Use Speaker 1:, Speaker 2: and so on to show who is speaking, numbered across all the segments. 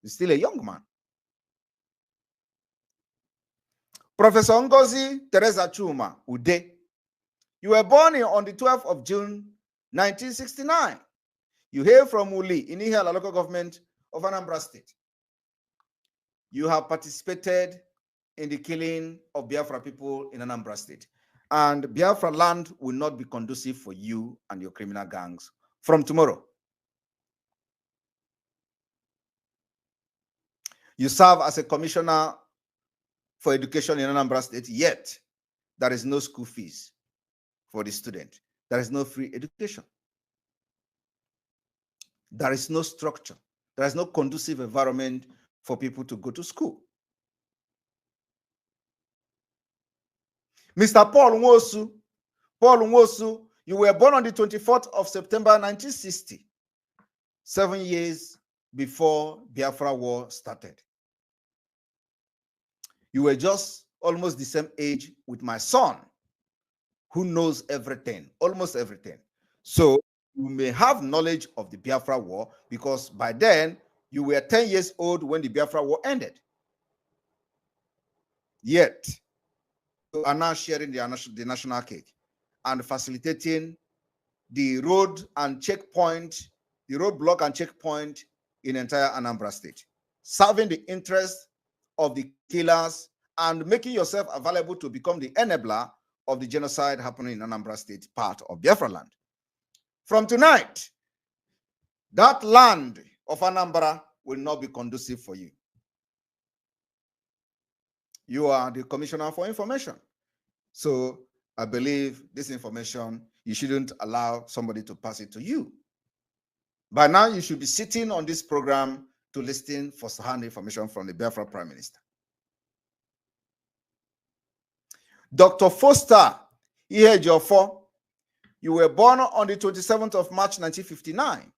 Speaker 1: He's still a young man. Professor Ngozi Teresa Chuma Ude, you were born on the 12th of June, 1969. You hail from Uli in Ihiala local government of Anambra State. You have participated in the killing of Biafra people in Anambra State. And Biafra land will not be conducive for you and your criminal gangs from tomorrow. You serve as a commissioner for education in Anambra State, yet there is no school fees for the student. There is no free education. There is no structure. There is no conducive environment for people to go to school. Mr. Paul Nwosu, you were born on the 24th of September, 1960, 7 years before Biafra War started. You were just almost the same age with my son, who knows everything, almost everything. So you may have knowledge of the Biafra War because by then you were 10 years old when the Biafra War ended. Yet, you are now sharing the national cake and facilitating the road and checkpoint, the roadblock and checkpoint in entire Anambra State, serving the interest of the killers and making yourself available to become the enabler of the genocide happening in Anambra State, part of Biafra land. From tonight, that land of Anambra will not be conducive for you. You are the Commissioner for Information. So I believe this information, you shouldn't allow somebody to pass it to you. By now, you should be sitting on this program to listen for hand information from the Biafra Prime Minister. Dr. Foster Ihejiofor, you were born on the 27th of March, 1959.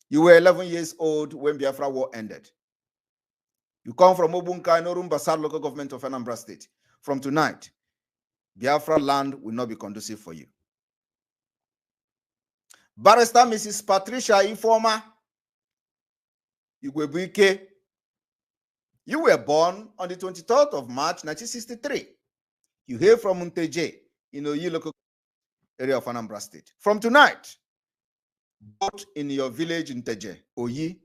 Speaker 1: You were 11 years old when Biafra War ended. You come from Obunka, Norumba South local government of Anambra State. From tonight, Biafra land will not be conducive for you. Barrister Mrs. Patricia Ifoma Igwebuike, you were born on the 23rd of March, 1963. You hail from Munteje in Oyi local area of Anambra State. From tonight, both in your village in Teje, Oyi,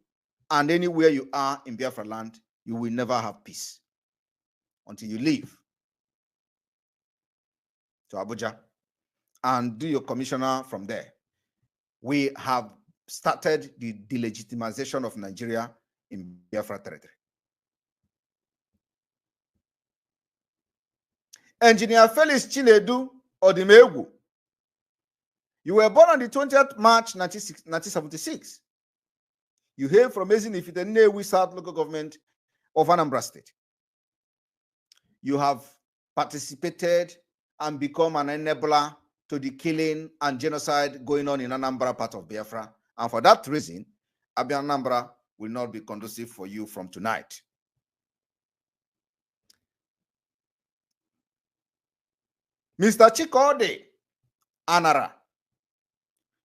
Speaker 1: and anywhere you are in Biafra land, you will never have peace until you leave to Abuja and do your commissioner from there. We have started the delegitimization of Nigeria in Biafra territory. Engineer Felix Chinedu Odimegu, you were born on the 20th March 1976. You hail from Ezinifite Nnewi South local government of Anambra State. You have participated and become an enabler to the killing and genocide going on in Anambra, part of Biafra. And for that reason, Anambra will not be conducive for you from tonight. Mr. Chikode Anara,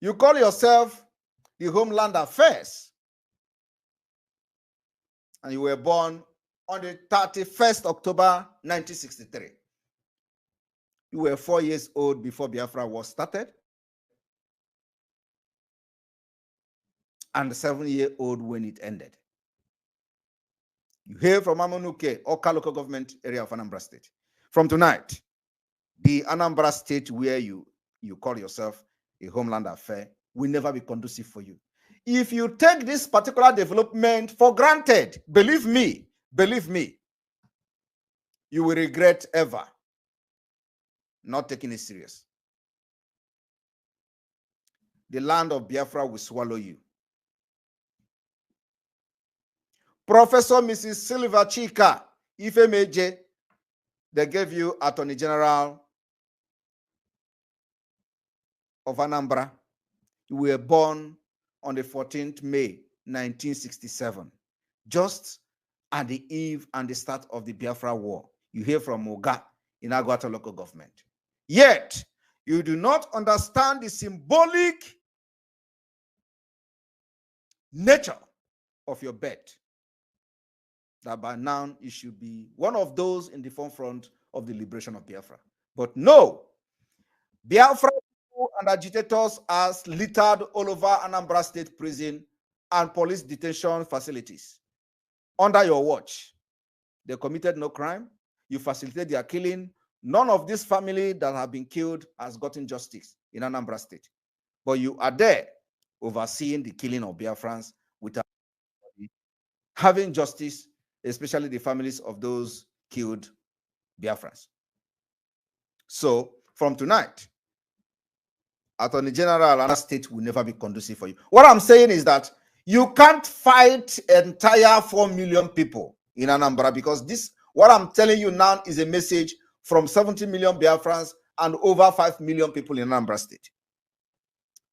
Speaker 1: you call yourself the Homeland Affairs, and you were born on the 31st October 1963. You were 4 years old before Biafra was started, and 7-year-old when it ended. You hail from Amonuke, Oka local government area of Anambra State. From tonight, the Anambra State where you call yourself a Homeland Affair will never be conducive for you. If you take this particular development for granted, believe me, you will regret ever not taking it serious. The land of Biafra will swallow you. Professor Mrs. Silva Chika Ifemeje, they gave you Attorney General of Anambra. You were born on the 14th May, 1967, just at the eve and the start of the Biafra War. You hear from Oga in Agwata local government. Yet, you do not understand the symbolic nature of your bed that by now you should be one of those in the forefront of the liberation of Biafra. But no, Biafra and agitators are littered all over Anambra State prison and police detention facilities. Under your watch, they committed no crime. You facilitate their killing. None of this family that have been killed has gotten justice in Anambra State. But you are there overseeing the killing of Biafrans without having justice, especially the families of those killed Biafrans. So from tonight, Attorney General and state will never be conducive for you. What I'm saying is that you can't fight entire 4 million people in Anambra, because this, what I'm telling you now, is a message from 70 million Biafrans and over 5 million people in Anambra State.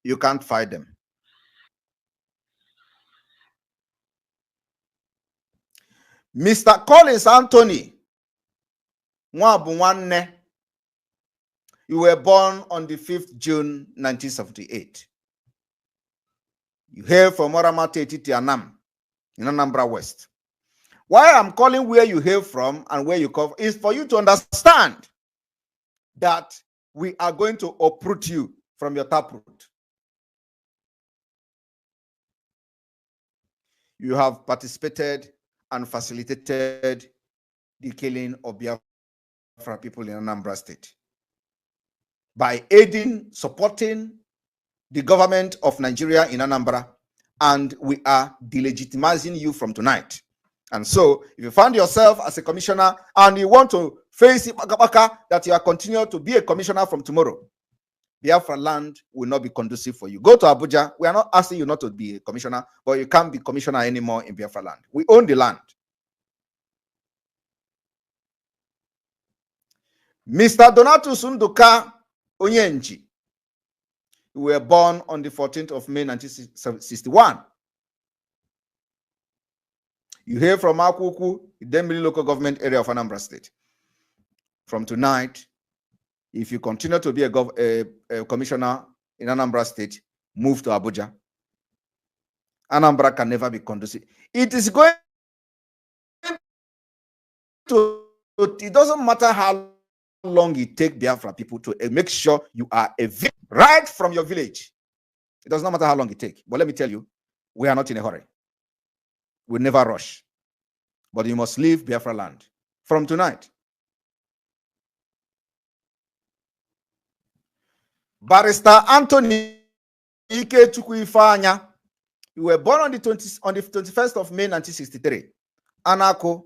Speaker 1: You can't fight them. Mr. Collins Anthony Mwabunwanne, you were born on the 5th June 1978. You hail from Oramate Etiti Anam in Anambra West. Why I'm calling where you hail from and where you come is for you to understand that we are going to uproot you from your taproot. You have participated and facilitated the killing of Biafra people in Anambra State by aiding, supporting the government of Nigeria in Anambra, and we are delegitimizing you from tonight. And so, if you find yourself as a commissioner and you want to face it, that you are continuing to be a commissioner from tomorrow, Biafra land will not be conducive for you. Go to Abuja. We are not asking you not to be a commissioner, but you can't be commissioner anymore in Biafra land. We own the land. Mr. Donatus Nduka Onyenji, you were born on the 14th of May 1961. You hail from Akuku, Idemili local government area of Anambra State. From tonight, if you continue to be a commissioner in Anambra State, move to Abuja. Anambra can never be conducive. It is going to, it doesn't matter how long it takes Biafra people to make sure you are a victim right from your village. It does not matter how long it takes. But let me tell you, we are not in a hurry. We never rush. But you must leave Biafra land from tonight. Barrister Anthony Ikechukwu Ifeanya, you were born on the 21st of May 1963. Anako,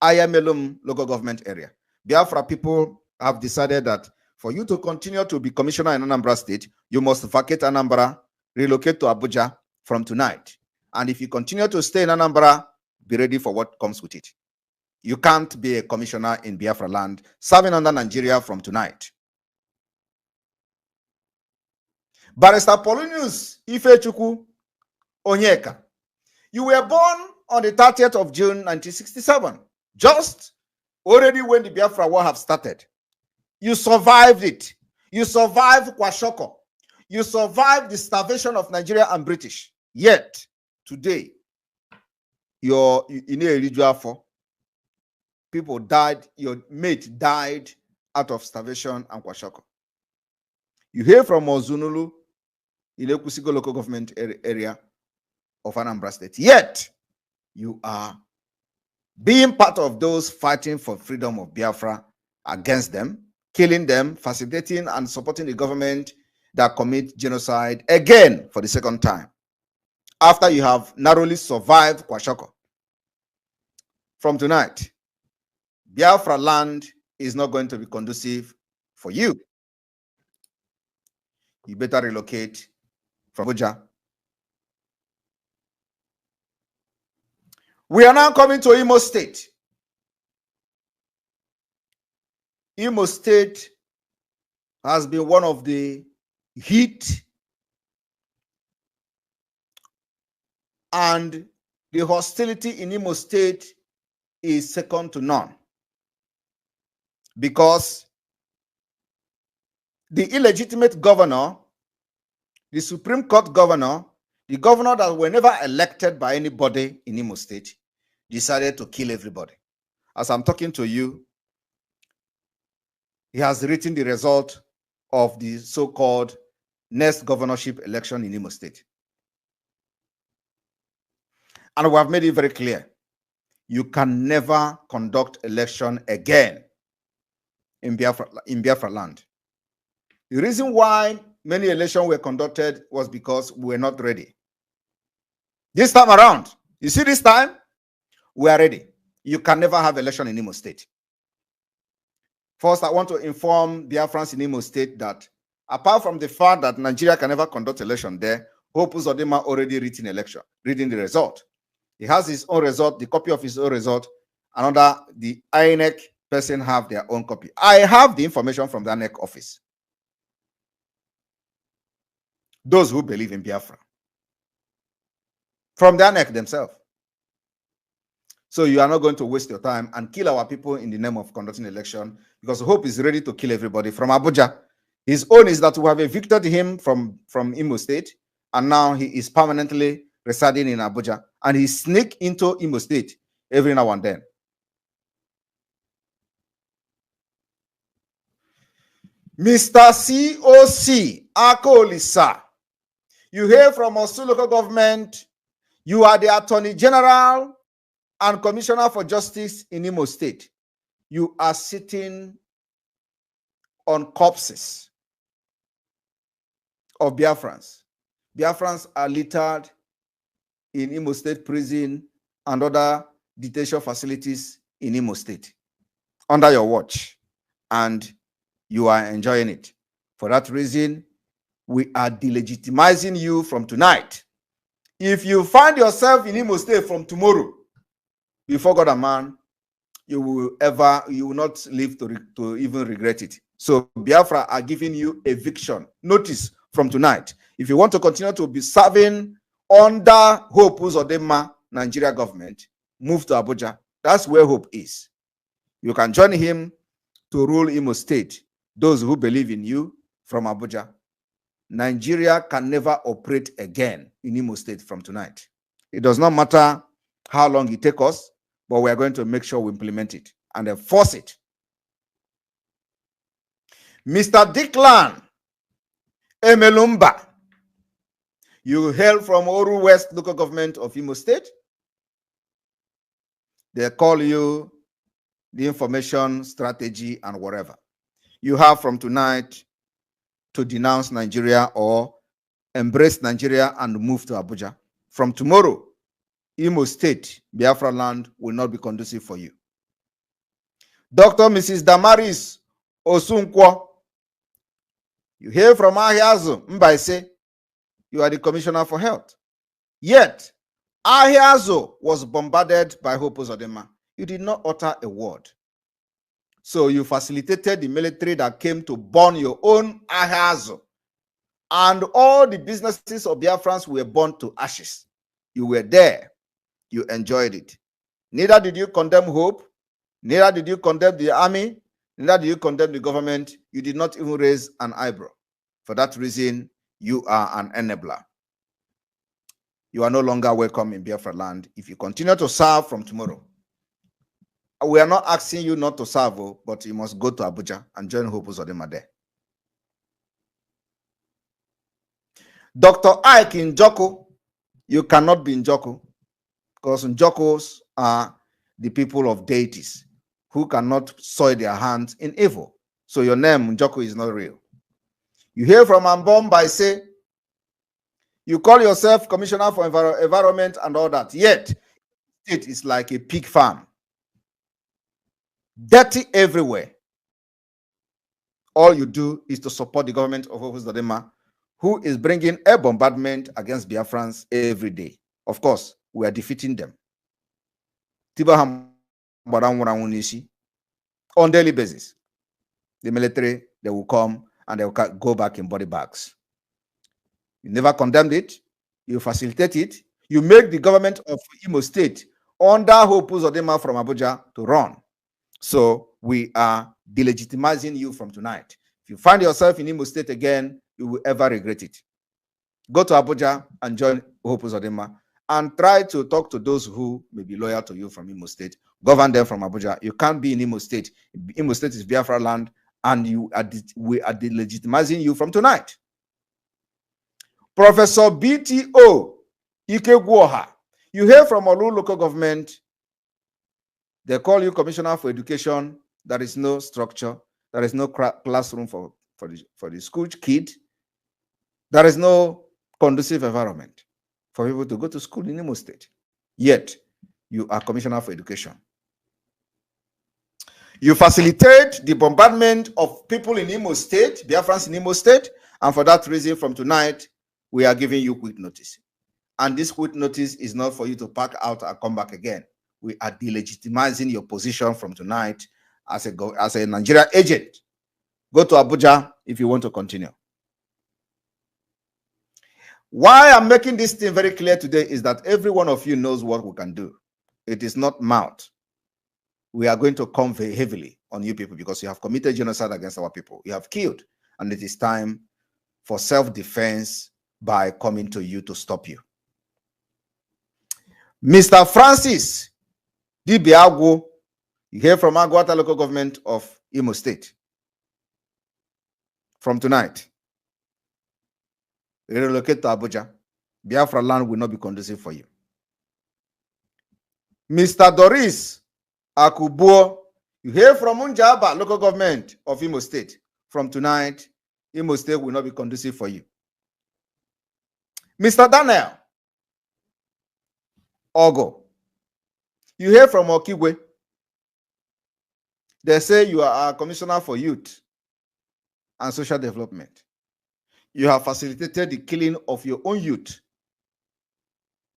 Speaker 1: Ayamelum local government area. Biafra people have decided that for you to continue to be commissioner in Anambra State, you must vacate Anambra, relocate to Abuja from tonight. And if you continue to stay in Anambra, be ready for what comes with it. You can't be a commissioner in Biafra land serving under Nigeria from tonight. Barrister Paulinus Ifechukwu Onyeka, you were born on the 30th of June 1967, just already when the Biafra war have started. You survived it. You survived Kwashoko. You survived the starvation of Nigeria and British. Yet, today, you're in a regional for people died, your mate died out of starvation and Kwashoko. You hear from Ozunulu, Ilekusigo local government area of Anambra State. Yet, you are being part of those fighting for freedom of Biafra against them, killing them, facilitating and supporting the government that commit genocide again for the second time, after you have narrowly survived Kwashoko. From tonight, Biafra land is not going to be conducive for you. You better relocate from Abuja. We are now coming to Imo State. Imo State has been one of the heat and the hostility in Imo State is second to none, because the illegitimate governor, the Supreme Court governor, The governor that were never elected by anybody in Imo State decided to kill everybody. As I'm talking to you, he has written the result of the so-called next governorship election in Imo State. And we have made it very clear, you can never conduct election again in Biafra land. The reason why many elections were conducted was because we were not ready. This time around, you see this time, we are ready. You can never have election in Imo State. First, I want to inform Biafrans in Imo State that apart from the fact that Nigeria can never conduct election there, Hope Uzodinma already reading the result. He has his own result, the copy of his own result. Another, the INEC person have their own copy. I have the information from the INEC office. Those who believe in Biafra. From the INEC themselves. So you are not going to waste your time and kill our people in the name of conducting election, because Hope is ready to kill everybody from Abuja. His own is that we have evicted him from Imo State, and now he is permanently residing in Abuja, and he sneak into Imo State every now and then. Mr. COC Akolisa, you hear from Osun local government, you are the Attorney General and Commissioner for Justice in Imo State. You are sitting on corpses of Biafrans. Biafrans are littered in Imo State prison and other detention facilities in Imo State under your watch, and you are enjoying it. For that reason, we are delegitimizing you from tonight. If you find yourself in Imo State from tomorrow, before God and man, you will not live to even regret it. So Biafra are giving you eviction notice from tonight. If you want to continue to be serving under Hope Uzodinma Nigeria government, move to Abuja. That's where Hope is. You can join him to rule Imo State. Those who believe in you from Abuja. Nigeria can never operate again in Imo State from tonight. It does not matter how long it takes us, but we are going to make sure we implement it and enforce it. Mr. Declan Emelumba, you hail from Oru West local government of Imo State. They call you the information strategy and whatever. You have from tonight to denounce Nigeria or embrace Nigeria and move to Abuja. From tomorrow, Imo State, Biafra land will not be conducive for you. Dr. Mrs. Damaris Osunkwo, you hear from Ahiazu Mbaise, you are the Commissioner for Health. Yet, Ahiazu was bombarded by Hope Uzodinma. You did not utter a word. So you facilitated the military that came to burn your own Ahiazu. And all the businesses of Biafrans were burned to ashes. You were there. You enjoyed it. Neither did you condemn Hope. Neither did you condemn the army. Neither did you condemn the government. You did not even raise an eyebrow. For that reason, you are an enabler. You are no longer welcome in Biafra land if you continue to serve from tomorrow. We are not asking you not to serve, but you must go to Abuja and join Hope Uzodinma there. Dr. Ike Njoku, you cannot be Njoku, because Njokos are the people of deities who cannot soil their hands in evil. So your name, Njoku, is not real. You hear from Ambom by say, you call yourself Commissioner for Environment and all that, yet it is like a pig farm. Dirty everywhere. All you do is to support the government of Hope Uzodinma, who is bringing air bombardment against Biafrans every day. Of course, we are defeating them. On daily basis. The military, they will come and they will go back in body bags. You never condemned it. You facilitate it. You make the government of Imo State under Hope Uzodinma from Abuja to run. So we are delegitimizing you from tonight. If you find yourself in Imo State again, you will ever regret it. Go to Abuja and join Hope Uzodinma, and try to talk to those who may be loyal to you from Imo State. Govern them from Abuja. You can't be in Imo State. Imo State is Biafra land, and we are delegitimizing you from tonight. Professor BTO Ikegwoha, you hear from Olu local government. They call you Commissioner for Education. There is no structure. There is no classroom for the school kid. There is no conducive environment for people to go to school in Imo State. Yet, you are Commissioner for Education. You facilitate the bombardment of people in Imo State, Biafrans in Imo State, and for that reason, from tonight, we are giving you quick notice. And this quick notice is not for you to pack out and come back again. We are delegitimizing your position from tonight as a Nigeria agent. Go to Abuja if you want to continue. Why I'm making this thing very clear today is that every one of you knows what we can do. It is not mouth. We are going to come very heavily on you people because you have committed genocide against our people. You have killed, and it is time for self-defense by coming to you to stop you. Mr. Francis Dibiago, you hear from Agwata local government of Imo State. From tonight, relocate to Abuja. Biafra land will not be conducive for you. Mr. Doris Akubuo, you hear from Unjaba local government of Imo State. From tonight, Imo State will not be conducive for you. Mr. Daniel Ogo, you hear from Okigwe. They say you are a commissioner for youth and social development. You have facilitated the killing of your own youth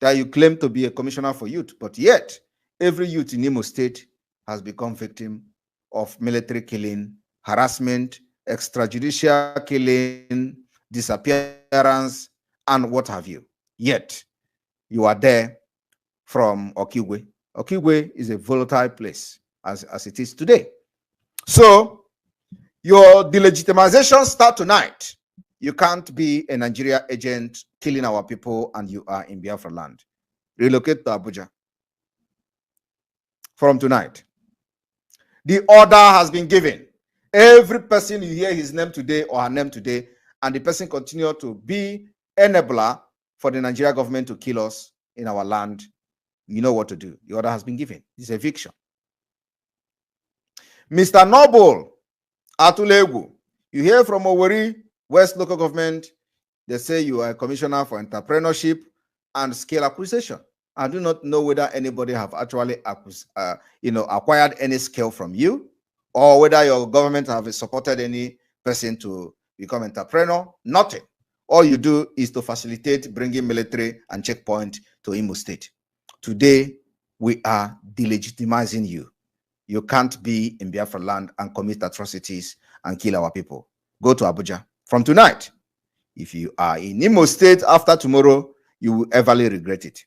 Speaker 1: that you claim to be a commissioner for youth, but yet every youth in Imo State has become victim of military killing, harassment, extrajudicial killing, disappearance, and what have you. Yet you are there from Okigwe. Okigwe is a volatile place as it is today. So your delegitimization starts tonight. You can't be a Nigeria agent killing our people and you are in Biafra land. Relocate to Abuja. From tonight. The order has been given. Every person you hear his name today or her name today, and the person continue to be enabler for the Nigeria government to kill us in our land, you know what to do. The order has been given. It's eviction. Mr. Noble Atulegu, you hear from Owerri West local government. They say you are a commissioner for entrepreneurship and scale acquisition. I do not know whether anybody have actually acquired any skill from you, or whether your government have supported any person to become entrepreneur. Nothing. All you do is to facilitate bringing military and checkpoint to Imo State. Today, we are delegitimizing you. You can't be in Biafra land and commit atrocities and kill our people. Go to Abuja. From tonight, if you are in Imo State after tomorrow, you will everly regret it.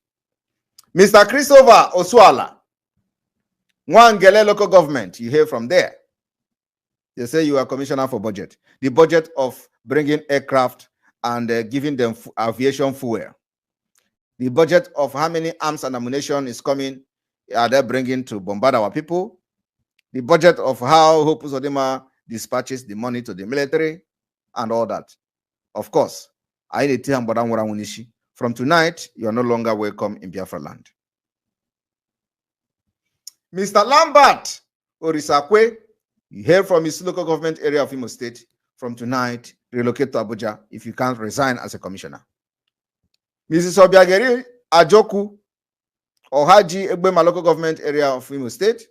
Speaker 1: Mr. Christopher Osuala, Nwangele local government, you hear from there. They say you are commissioner for budget. The budget of bringing aircraft and giving them aviation fuel. The budget of how many arms and ammunition is coming, are they bringing to bombard our people? The budget of how Hope Uzodinma dispatches the money to the military and all that. Of course, from tonight, you are no longer welcome in Biafra land. Mr. Lambert Orisakwe, you hear from his local government area of Imo State. From tonight, relocate to Abuja if you can't resign as a commissioner. Mrs. Obiageri Ajoku, Ohaji Egbema local government area of Imo State.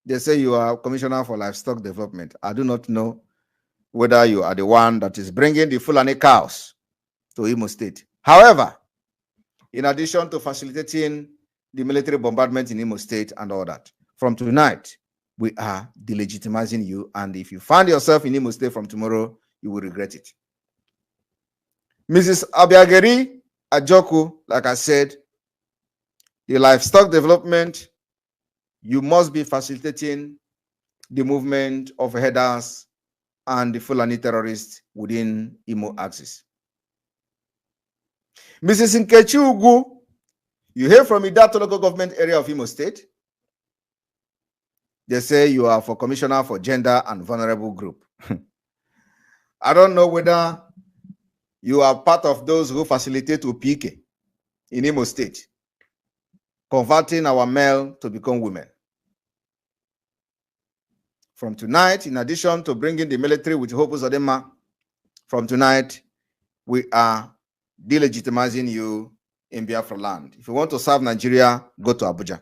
Speaker 1: They say you are commissioner for livestock development. I do not know whether you are the one that is bringing the Fulani cows to Imo State. However, in addition to facilitating the military bombardment in Imo State and all that, from tonight, we are delegitimizing you. And if you find yourself in Imo State from tomorrow, you will regret it. Mrs. Abiageri Ajoku, like I said, the livestock development, you must be facilitating the movement of headers and the Fulani terrorists within Imo axis. Mrs. Nkechi Ugu, you hail from Idato local government area of Imo State. They say you are for Commissioner for Gender and Vulnerable Group. I don't know whether you are part of those who facilitate UPK in Imo State, converting our male to become women. From tonight, in addition to bringing the military with Hope Uzodinma, from tonight, we are delegitimizing you in Biafra land. If you want to serve Nigeria, go to Abuja.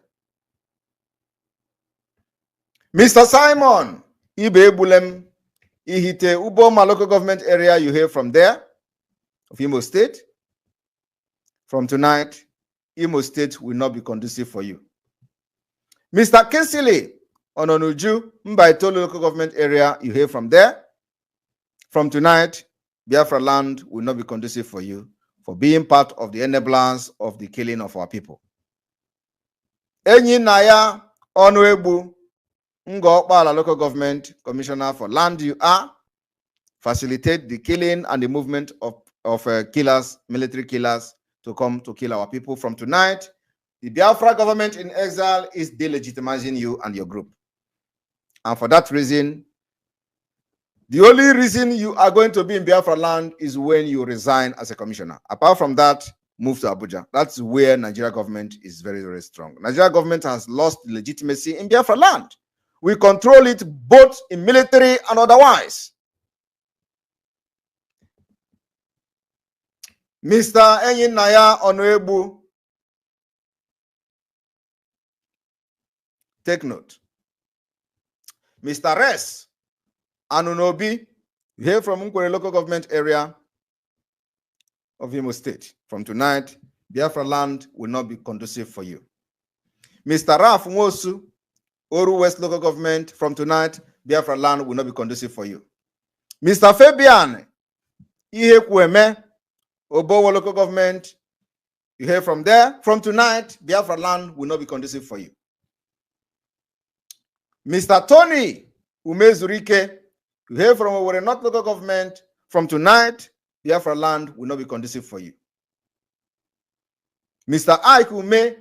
Speaker 1: Mr. Simon, Ibe Bulem, Ihite, Uboma local government area, you hear from there, of Imo State. From tonight, Imo State will not be conducive for you. Mr. Kesile, Ononuju, Mbaitolo local government area, you hear from there. From tonight, Biafra land will not be conducive for you for being part of the enablers of the killing of our people. Enyi Naya Onwebu, Ngokpala local government commissioner for land, you are facilitate the killing and the movement of killers, military killers, to come to kill our people. From tonight, the Biafra government in exile is delegitimizing you and your group. And for that reason, the only reason you are going to be in Biafra land is when you resign as a commissioner. Apart from that, move to Abuja. That's where Nigeria government is very, very strong. Nigeria government has lost legitimacy in Biafra land. We control it both in military and otherwise. Mr. Enyin Naya Onoebu, take note. Mr. Res Anunobi, you hear from Nkwere local government area of Imo State. From tonight, Biafra land will not be conducive for you. Mr. Raf Nwosu, Oru West local government, from tonight, Biafra land will not be conducive for you. Mr. Fabian Ihekweme, Obowo local government, you hear from there. From tonight, Biafra land will not be conducive for you. Mr. Tony Umezurike, you hear from Owerri North local government. From tonight, Biafra land will not be conducive for you. Mr. Ike Ume,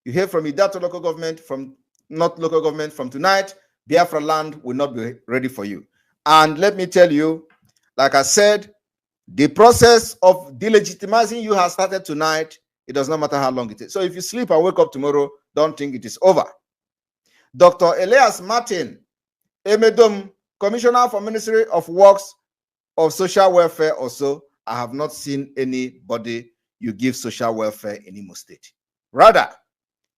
Speaker 1: you hear from Idato local government, from North local government. From tonight, Biafra land will not be ready for you. And let me tell you, like I said, the process of delegitimizing you has started tonight. It does not matter how long it is. So if you sleep and wake up tomorrow, don't think it is over. Dr. Elias Martin, Emedom, Commissioner for Ministry of Works of Social Welfare also, I have not seen anybody you give social welfare in Imo State. Rather,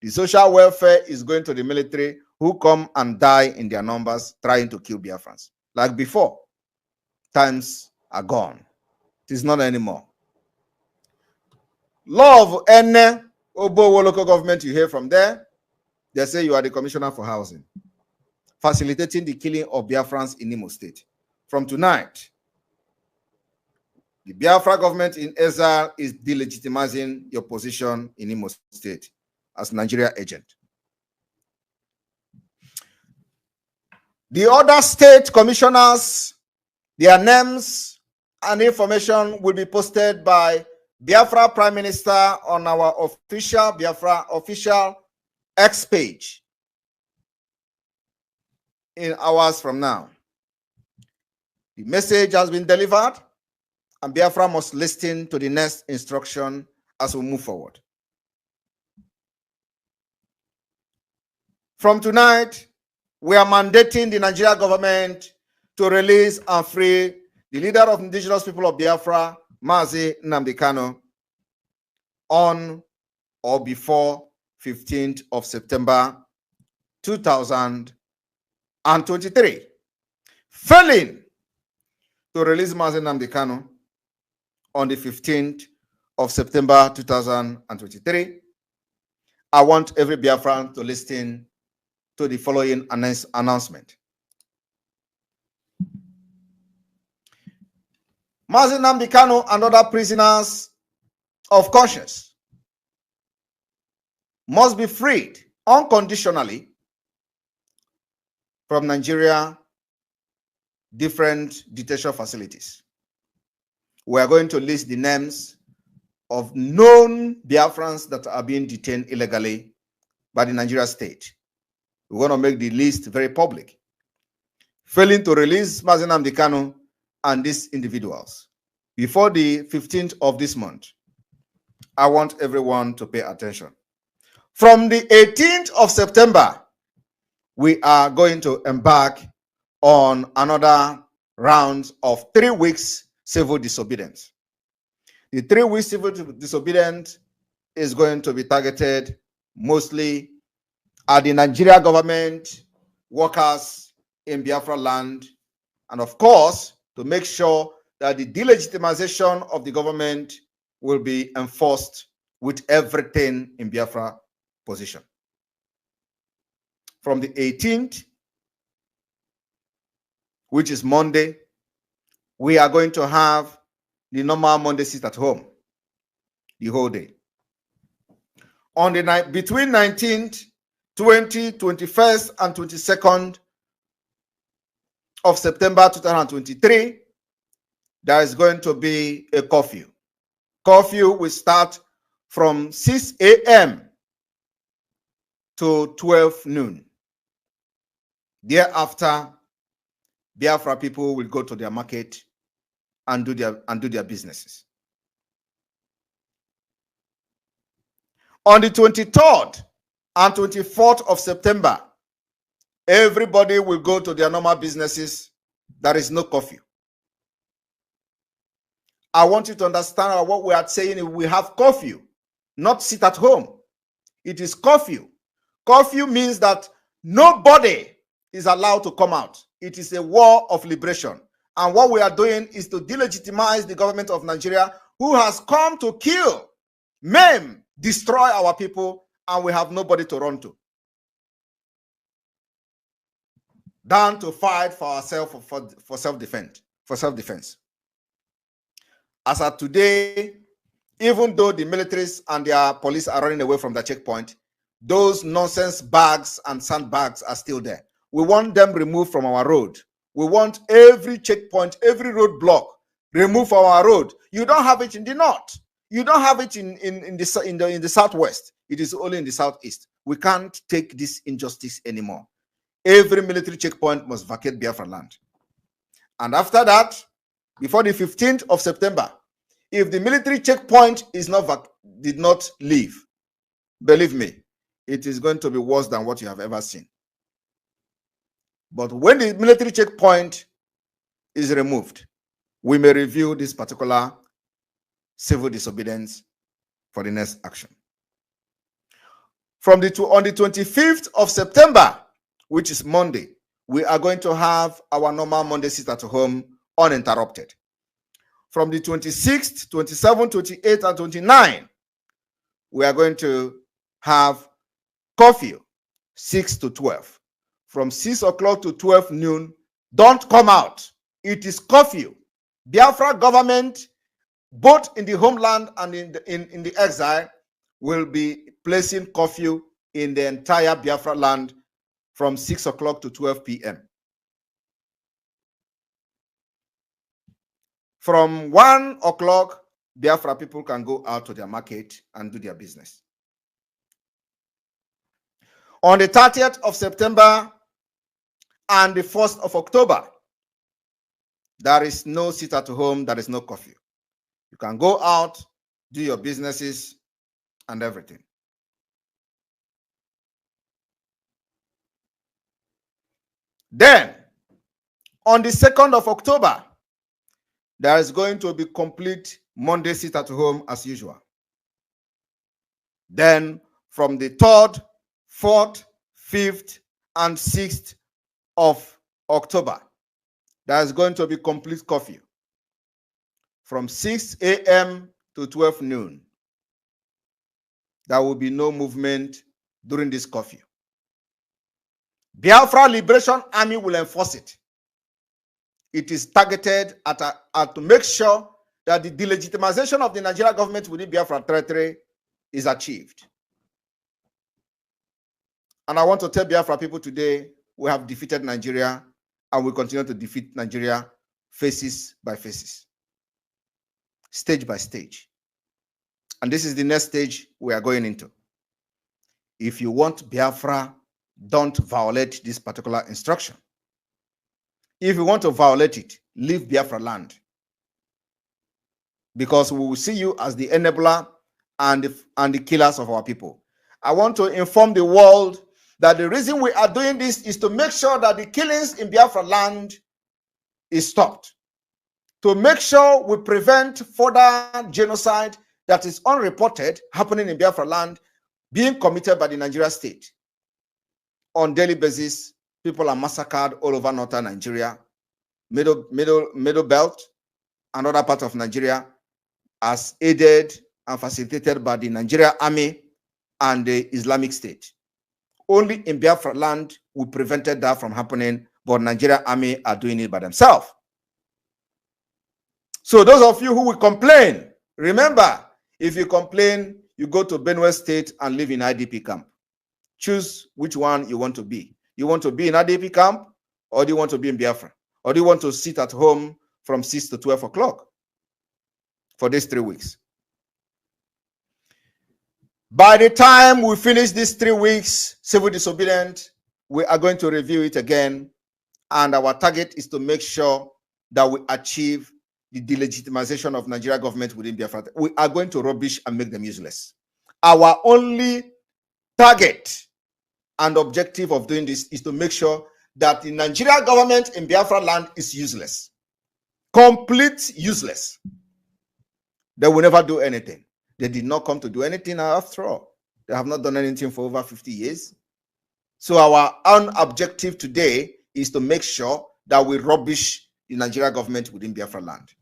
Speaker 1: the social welfare is going to the military who come and die in their numbers trying to kill Biafrans. Like before, times are gone. It is not anymore. Love Ene Obowo local government, you hear from there. They say you are the commissioner for housing, facilitating the killing of Biafrans in Imo State. From tonight, the Biafra government in exile is delegitimizing your position in Imo State as Nigeria agent. The other state commissioners, their names and information will be posted by Biafra Prime Minister on our official Biafra official X page in hours from now. The message has been delivered, and Biafra must listen to the next instruction as we move forward. From tonight, we are mandating the Nigeria government to release and free the leader of indigenous people of Biafra, Mazi Nnamdi Kanu, on or before 15th of September 2023. Failing to release Mazi Nnamdi Kanu on the 15th of September 2023, I want every Biafran to listen to the following announcement. Mazi Nnamdi Kanu and other prisoners of conscience must be freed unconditionally from Nigeria different detention facilities. We are going to list the names of known Biafrans that are being detained illegally by the Nigeria state. We want to make the list very public. Failing to release Mazen Nnamdi Kanu and these individuals before the 15th of this month, I want everyone to pay attention. From the 18th of September, we are going to embark on another round of 3 weeks civil disobedience. The 3 weeks civil disobedience is going to be targeted mostly at the Nigeria government, workers in Biafra land, and of course, to make sure that the delegitimization of the government will be enforced with everything in Biafra position. From the 18th, which is Monday, we are going to have the normal Monday sit at home the whole day. On the night between 19th, 20, 21st, and 22nd of September 2023, there is going to be a curfew. Curfew will start from 6 a.m. to 12 noon. Thereafter, Biafra people will go to their market and do their businesses. On the 23rd and 24th of September, everybody will go to their normal businesses. There is no curfew. I want you to understand what we are saying. We have curfew, not sit at home. It is curfew. Curfew means that nobody is allowed to come out. It is a war of liberation. And what we are doing is to delegitimize the government of Nigeria, who has come to kill, maim, destroy our people, and we have nobody to run to. Than to fight for ourselves for self-defense. As of today, even though the militaries and their police are running away from the checkpoint, those nonsense bags and sandbags are still there. We want them removed from our road. We want every checkpoint, every roadblock removed from our road. You don't have it in the north. You don't have it in the southwest. It is only in the southeast. We can't take this injustice anymore. Every military checkpoint must vacate Biafra land. And after that, before the 15th of September, if the military checkpoint did not leave, believe me, it is going to be worse than what you have ever seen. But when the military checkpoint is removed, we may review this particular civil disobedience for the next action. On the 25th of September, which is Monday, we are going to have our normal Monday sit at home uninterrupted. From the 26th, 27th, 28th, and 29th, we are going to have curfew, 6 to 12. From 6 o'clock to 12 noon, don't come out. It is curfew. Biafra government, both in the homeland and in the exile, will be placing curfew in the entire Biafra land from 6 o'clock to 12 p.m. From 1 o'clock, Biafra people can go out to their market and do their business. On the 30th of September and the 1st of October, there is no sit at home, there is no curfew. You can go out, do your businesses and everything. Then, on the 2nd of October, there is going to be complete Monday sit at home as usual. Then, from the 3rd, 4th, 5th, and 6th of October, there is going to be complete curfew from 6 a.m. to 12 noon. There will be no movement during this curfew. Biafra Liberation Army will enforce it. It is targeted at to make sure that the delegitimization of the Nigerian government within Biafra territory is achieved. And I want to tell Biafra people today, we have defeated Nigeria and we continue to defeat Nigeria phases by phases, stage by stage. And this is the next stage we are going into. If you want Biafra, don't violate this particular instruction. If you want to violate it, leave Biafra land. Because we will see you as the enabler and the killers of our people. I want to inform the world that the reason we are doing this is to make sure that the killings in Biafra land is stopped. To make sure we prevent further genocide that is unreported happening in Biafra land being committed by the Nigeria state. On daily basis, people are massacred all over northern Nigeria, middle belt, and other parts of Nigeria, as aided and facilitated by the Nigeria Army and the Islamic State. Only in Biafra land we prevented that from happening, but Nigeria Army are doing it by themselves. So those of you who will complain, remember, if you complain, you go to Benue State and live in IDP camp. Choose which one you want to be. You want to be in IDP camp, or do you want to be in Biafra? Or do you want to sit at home from 6 to 12 o'clock for these 3 weeks? By the time we finish these 3 weeks, civil disobedience, we are going to review it again. And our target is to make sure that we achieve the delegitimization of Nigeria government within Biafra. We are going to rubbish and make them useless. Our only target and objective of doing this is to make sure that the Nigeria government in Biafra land is useless. Complete useless. They will never do anything. They did not come to do anything after all. They have not done anything for over 50 years. So our own objective today is to make sure that we rubbish the Nigeria government within Biafra land.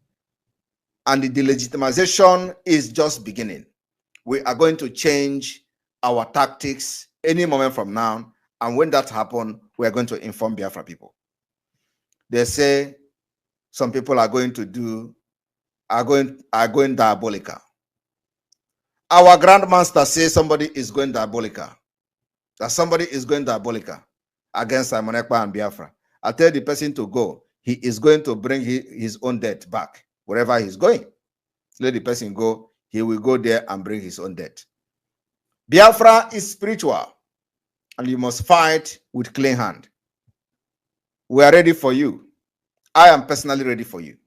Speaker 1: And the delegitimization is just beginning. We are going to change our tactics any moment from now. And when that happens, we are going to inform Biafra people. They say some people are going diabolical. Our grandmaster says somebody is going diabolical. That somebody is going diabolical against Simon Ekpa and Biafra. I tell the person to go. He is going to bring his own death back wherever he's going. Let the person go. He will go there and bring his own death. Biafra is spiritual, and you must fight with clean hand. We are ready for you. I am personally ready for you.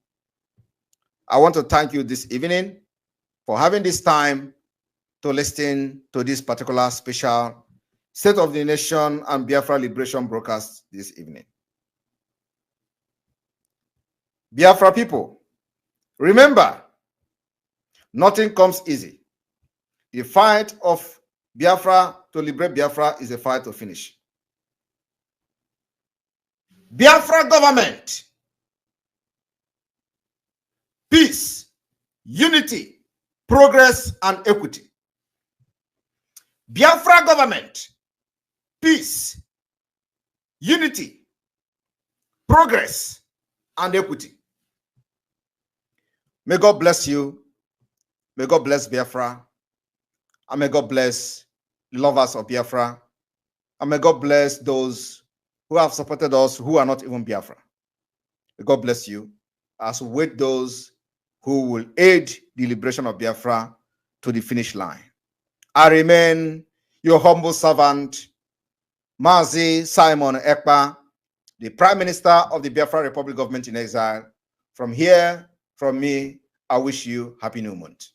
Speaker 1: I want to thank you this evening for having this time to listen to this particular special State of the Nation and Biafra Liberation broadcast this evening. Biafra people, remember, nothing comes easy. The fight of Biafra to liberate Biafra is a fight to finish. Biafra government, peace, unity, progress, and equity. Biafra government, peace, unity, progress, and equity. May God bless you. May God bless Biafra. And may God bless the lovers of Biafra. And may God bless those who have supported us who are not even Biafra. May God bless you as we wait those who will aid the liberation of Biafra to the finish line. I remain your humble servant, Mazi Simon Ekpa, the Prime Minister of the Biafra Republic Government in Exile. From here, from me, I wish you Happy New Month.